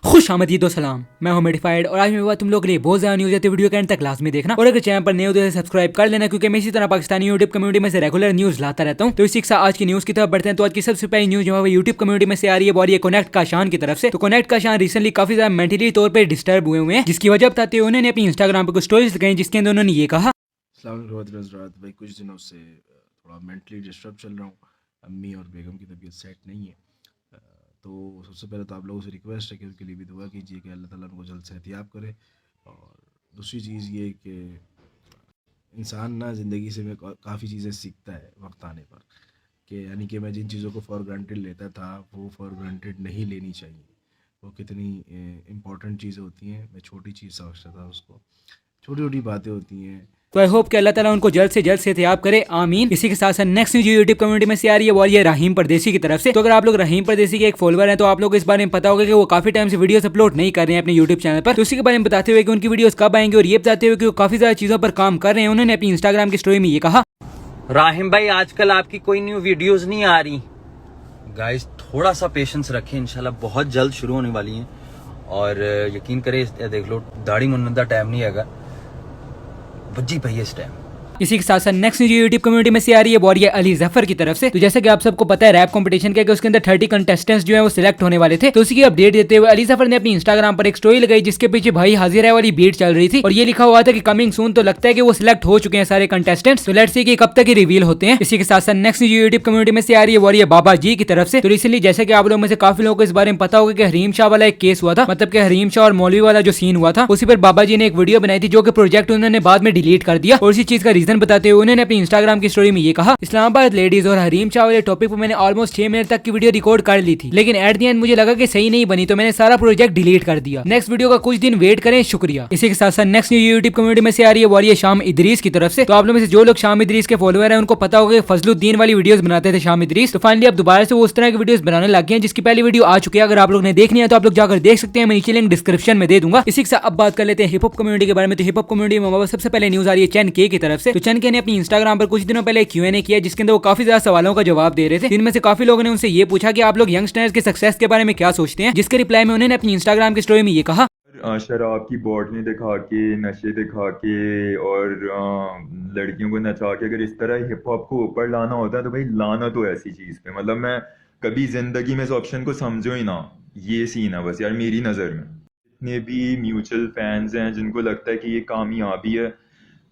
खुश आमदीद सलाम, मैं हूं मेडिफाइड और आज मेरे पास तुम लोग के लिए बहुत ज्यादा न्यूज़ है, तो वीडियो के एंड तक लाजमी देखना। और अगर चैनल पर नए हो तो सब्सक्राइब कर लेना, क्योंकि मैं इसी तरह पाकिस्तानी यूट्यूब कम्युनिटी में से रेगुलर न्यूज़ लाता रहता हूं। तो इसी के साथ आज की न्यूज़ की तरफ बढ़ते हैं। तो आज की सबसे पहली न्यूज़ जो है यूट्यूब कम्युनिटी में से आ रही है, वो ये कनेक्ट का शान की तरफ से। तो कनेक्ट का शान रिसेंटली काफी ज्यादा मेंटली तौर पर डिस्टर्ब हुए हैं, जिसकी वजह बताते हुए उन्होंने अपनी इंस्टाग्राम पर कुछ स्टोरीज लगाई, जिसके अंदर उन्होंने ये कहा, भाई कुछ दिनों से थोड़ा मेंटली डिस्टर्ब चल रहा हूँ। अम्मी और बेगम की तबीयत सेट नहीं है। तो सबसे पहले तो आप लोगों से रिक्वेस्ट है कि उनके लिए भी दुआ कीजिए कि अल्लाह ताला उनको जल्द सेहतियाब करे। और दूसरी चीज़ ये कि इंसान ना ज़िंदगी से में काफ़ी चीज़ें सीखता है वक्त आने पर, कि यानी कि मैं जिन चीज़ों को फॉर ग्रांटेड लेता था वो फॉर ग्रांटेड नहीं लेनी चाहिए। वो कितनी इम्पॉर्टेंट चीज़ें होती हैं, मैं छोटी चीज़ समझता था उसको। छोटी छोटी बातें होती हैं। तो आई होप कि अल्लाह ताला उनको जल्द से जल्द सेहतियाब करे, आमीन। इसी के साथ साथ नेक्स्ट न्यूज़ यूट्यूब कम्युनिटी में से आ रही है, वो ये रहीम परदेसी की तरफ से। तो अगर आप लोग रहीम परदेसी के एक फॉलोअर हैं तो आप लोग को इस बारे में पता होगा कि वो काफी टाइम से वीडियोस अपलोड नहीं कर रहे हैं अपने यूट्यूब चैनल पर। तो उसी के बारे में बताते हुए कि उनकी वीडियोस कब आएंगे और ये बताते हुए कि वो काफी ज्यादा चीजों पर काम कर रहे हैं, उन्होंने अपनी इंस्टाग्राम की स्टोरी में ये कहा, राहिम भाई आजकल आपकी कोई न्यू वीडियोस नहीं आ रही। गाइस थोड़ा सा पेशेंस रखें, इंशाल्लाह बहुत जल्द शुरू होने वाली हैं। और यकीन करें, देख लो दाढ़ी मुन्नत का टाइम नहीं है, बज्जी पई है इस टाइम। इसी के साथ साथ नेक्स्ट न्यूज़ यूट्यूब कम्युनिटी में से आ रही है, वो अली जफर की तरफ से। तो जैसे कि आप सबको पता है रैप कंपटीशन के उसके अंदर 30 कंटेस्टेंट्स जो है वो सिलेक्ट होने वाले थे। तो उसी की अपडेट देते हुए अली जफर ने अपनी इंस्टाग्राम पर एक स्टोरी लगाई, जिसके पीछे भाई हाजिर है वाली बीट चल रही थी और ये लिखा हुआ था कि कमिंग सून। तो लगता है कि वो सिलेक्ट हो चुके हैं सारे कंटेस्टेंट्स। तो लेट्स सी कि कब तक ही रिवील होते हैं। इसी के साथ साथ नेक्स्ट न्यूज़ यूट्यूब कम्युनिटी में से आ रही है, वो बाबा जी की तरफ से। तो रिसेंटली जैसे कि आप लोगों में से काफी लोगों को इस बारे में पता होगा कि हरीम शाह वाला एक केस हुआ था, मतलब कि हरीम शाह और मौलवी वाला जो सीन हुआ था, उसी पर बाबा जी ने एक वीडियो बनाई थी, जो कि प्रोजेक्ट उन्होंने बाद में डिलीट कर दिया। और इसी चीज का रीजन बताते हुए उन्होंने अपनी इंस्टाग्राम की स्टोरी में ये कहा, इस्लामाबाद लेडीज और हरीम शाह वाले टॉपिक पर मैंने ऑलमोस्ट 6 मिनट तक की वीडियो रिकॉर्ड कर ली थी, लेकिन एट द एंड मुझे लगा कि सही नहीं बनी, तो मैंने सारा प्रोजेक्ट डिलीट कर दिया। नेक्स्ट वीडियो का कुछ दिन वेट करें, शुक्रिया। इसी के साथ साथ नेक्स्ट यूट्यूब कम्युनिटी में से आ रही है, वो ये शाम इदरीस की तरफ से। तो आप लोगों में से जो लोग शाम इदरीस के फॉलोअर हैं उनको पता होगा कि फजलुद्दीन वाली वीडियोस बनाते थे शाम इदरीस। तो फाइनली अब दोबारा से वो उस तरह की वीडियोस बनाने लग गए हैं, जिसकी पहली वीडियो आ चुकी है। अगर आप लोग ने देखनी है तो आप लोग जाकर देख सकते हैं, मैं नीचे लिंक डिस्क्रिप्शन में दे दूंगा। इसी के साथ अब बात कर लेते हैं हिप हॉप कम्युनिटी के बारे में। तो हिप हॉप कम्युनिटी में सबसे पहले न्यूज आ रही है चैन के की तरफ से। तो चैन के ने अपनी इंस्टाग्राम पर कुछ दिनों पहले Q&A किया, जिसके अंदर वो काफी ज्यादा सवालों का जवाब दे रहे थे। जिनमें से काफी लोगों ने उनसे ये पूछा कि आप लोग यंगस्टर्स के सक्सेस के बारे में क्या सोचते हैं, जिसके रिप्लाई में उन्होंने अपनी इंस्टाग्राम की स्टोरी में ये कहा, शराब की बोतलें दिखा के, नशे दिखा के और लड़कियों को नचा के अगर इस तरह हिप हॉप को ऊपर लाना होता है तो भाई लाना तो ऐसी चीज़ पे, मतलब मैं कभी जिंदगी में इस ऑप्शन को समझो ही ना। ये सीन है बस यार मेरी नज़र में। जितने भी म्यूचुअल फैंस हैं जिनको लगता है कि ये कामयाबी है,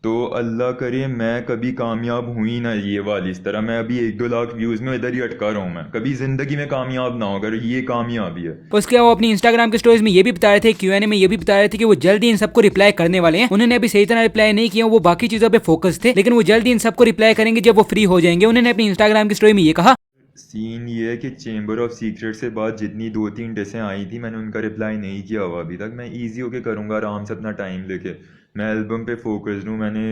तो अल्लाह करे मैं कभी कामयाब हुई ना ये वाली इस तरह। मैं अभी 1-2 लाख व्यूज में इधर ही अटका रहा हूँ, मैं कभी जिंदगी में कामयाब ना हो अगर ये कामयाबी है। उसके वो अपनी इंस्टाग्राम के स्टोरीज में ये भी बता रहे थे, Q&A में ये भी बता रहे थे कि वो जल्दी इन सबको रिप्लाई करने वाले हैं। उन्होंने अभी सही तरह रिप्लाई नहीं किया, वो बाकी चीजों पे फोकस थे, लेकिन वो जल्दी इन सबको रिप्लाई करेंगे जब वो फ्री हो जाएंगे। उन्होंने अपनी इंस्टाग्राम की स्टोरी में ये कहा, सीन ये है कि चेंबर ऑफ सीक्रेट से बाद जितनी 2-3 डिसें आई थी मैंने उनका रिप्लाई नहीं किया हुआ अभी तक। मैं इजी होके करूँगा आराम से अपना टाइम लेके। मैं एल्बम पे फोकस्ड हूँ। मैंने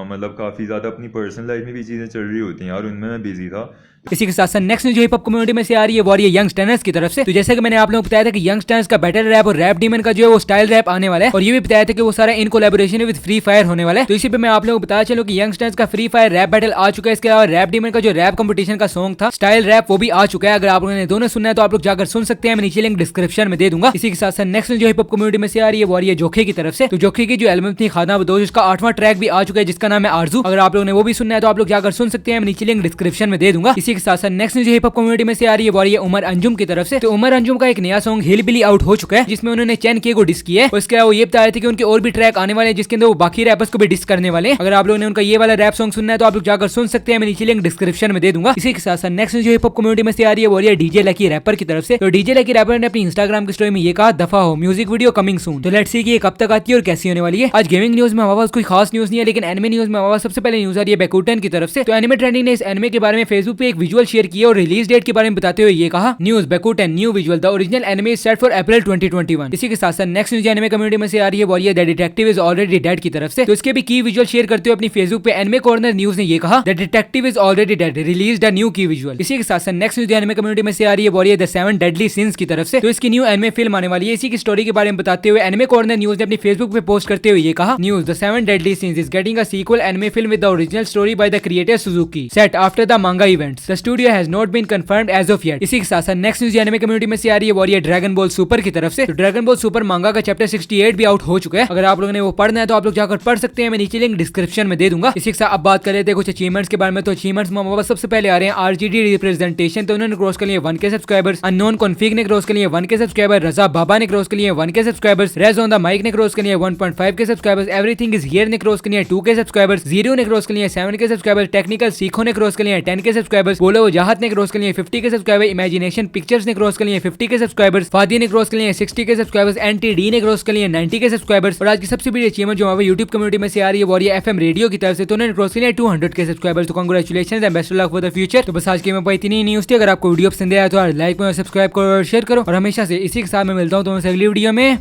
मतलब काफ़ी ज़्यादा अपनी पर्सनल लाइफ में भी चीज़ें चल रही होती हैं यार, उनमें मैं बिजी था। इसी के साथ साथ नेक्स्ट जो हिप हॉप कम्युनिटी में से आ रही है, वो ये यंगस्टर्स की तरफ से। तो जैसे कि मैंने आप लोगों को बताया था कि यंगस्टर्स का बैटल रैप और रैप डीमन का जो है वो स्टाइल रैप आने वाला है, और ये भी बताया था कि वो सारा in collaboration with free fire होने वाला है। तो इसी पे मैं आप लोगों को बता चलूं कि यंगस्टर्स का फ्री फायर रैप बैटल आ चुका है। इसके अलावा रैप डीमन का जो रैप कंपटीशन का सॉन्ग था स्टाइल रैप, वो भी आ चुका है। अगर आप लोगों ने दोनों सुनना है तो आप लोग जाकर सुन सकते हैं, मैं नीचे लिंक डिस्क्रिप्शन में दे दूंगा। इसी के साथ साथ नेक्स्ट जो हिप हॉप कम्युनिटी में से आ रही है, वो जोखे की तरफ से। तो जोखे की जो एल्बम थी खाना बदोश, उसका 8वां ट्रैक भी आ चुका है, जिसका नाम है आरजू। अगर आप लोगों ने वो भी सुनना है तो आप लोग जाकर सुन सकते हैं, मैं नीचे लिंक डिस्क्रिप्शन में दे दूंगा। इसी के साथ साथ नेक्स्ट हिप हॉप कम्युनिटी में से आ रही है, वो उमर अंजुम की तरफ से। तो उमर अंजुम का एक नया सॉन्ग हिल बिली आउट हो चुका है, जिसमें उन्होंने चैन के को डिस किया है। उसके अलावा वो ये बता रहे थे कि उनके और भी ट्रैक आने वाले हैं, जिसके अंदर वो बाकी रैपर्स को भी डिस करने वाले हैं। अगर आप लोगों ने उनका ये वाला रैप सॉन्ग सुनना है तो आप लोग जाकर सुन सकते हैं, मैं नीचे लिंक डिस्क्रिप्शन में दे दूंगा। इसी के साथ साथ नेक्स्ट जो हिप हॉप कम्युनिटी में से आ रही है, वो डीजे लकी रैपर की तरफ से। तो डीजे लकी रैपर ने अपनी इंस्टाग्राम की स्टोरी में ये कहा, दफा हो म्यूजिक वीडियो कमिंग सून। तो लेट्स सी कि ये कब तक आती है और कैसी होने वाली है। आज गेमिंग न्यूज में हमारे पास कोई खास न्यूज नहीं है, लेकिन एनिमे न्यूज में हमारे पास सबसे पहले न्यूज आ रही है बैकुटन की तरफ से। तो एनिमे ट्रेंडिंग ने इस एनिमे के बारे में फेसबुक पे एक विजुअल शेयर किया और रिलीज डेट के बारे में बताते हुए ये कहा, न्यूज बैकुटन new visual, the original anime is set for April 2021। इसी के साथ साथ नेक्स्ट न्यूज एनिमे कम्युनिटी में से आ रही है, वो the detective is already dead की तरफ से। तो इसके भी की विजुअल शेयर करते हुए अपनी फेसबुक पे एनिमे कॉर्नर न्यूज ने ये कहा, the detective is already dead, released a new की विजुअल। इसी के साथ साथ नेक्स्ट न्यूज एनिमे कम्युनिटी में से आ रही है, वो द 7 डेडली सिंस की तरफ से। तो इसकी न्यू एनिमे फिल्म आने वाली है। इसी की स्टोरी के बारे में बताते हुए एनिमे कॉर्नर न्यूज ने अपनी फेसबुक पे पोस्ट करते हुए ये कहा, news the 7 deadly sins is getting a sequel anime film with the original story by the creator Suzuki set after the manga events. The studio has not been confirmed as of yet. इसी के साथ साथ next news anime community में से आ रही है warrior dragon ball super की तरफ से। तो ड्रैगन बॉल सुपर मांगा का चैप्टर 68 भी आउट हो चुका है। अगर आप लोगों ने वो पढ़ना है तो आप लोग जाकर पढ़ सकते हैं, मैं नीचे लिंक डिस्क्रिप्शन में दे दूंगा। इसी के साथ अब बात कर लेते हैं कुछ अचीवमेंट्स के बारे में। तो अचीवमेंट्स में सबसे पहले आ रहे हैं आरजीडी रिप्रेजेंटेशन, तो उन्होंने क्रॉस कर लिए 1K सब्सक्राइबर्स। अननोन कॉन्फिग ने क्रॉस कर लिए 1K सब्सक्राइबर। रजा बाबा ने क्रॉस कर लिए 1K subscribers. Rage on the mic ने क्रॉस कर लिए 1.5K subscribers. Everything is here ने क्रॉस कर लिए 2K सब्सक्राइबर्स। जीरो ने क्रॉस कर लिए 7K सब्सक्राइबर्स। टेक्निकल सीखो ने क्रॉस कर लिए 10K सब्सक्राइबर्स। बोलो वजाहत ने क्रॉस कर लिए 50K सब्सक्राइबर। इमेजिनेशन पिक्चर्स ने क्रॉस कर लिए 50K सब्सक्राइबर्स। फादी ने क्रॉस कर लिए 60K सब्सक्राइबर्स। NTD ने क्रॉस कर लिए 90K सब्सक्राइबर्स। और आज की सबसे बड़ी अचीवमेंट जो हमारे यूट्यूब कम्युनिटी में से आ रही है वॉरियर FM रेडियो की तरफ से, तो उन्होंने क्रॉस कर लिए 200K सब्सक्राइबर्स। तो congratulations and best of luck for the future. तो बस आज की मैं इतनी न्यूज़ थी। अगर आपको वीडियो पसंद आया तो लाइक और सब्सक्राइब करो और शेयर करो, और हमेशा से इसी के साथ मैं मिलता हूँ तो अगली वीडियो में।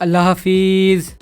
अल्लाह हाफिज।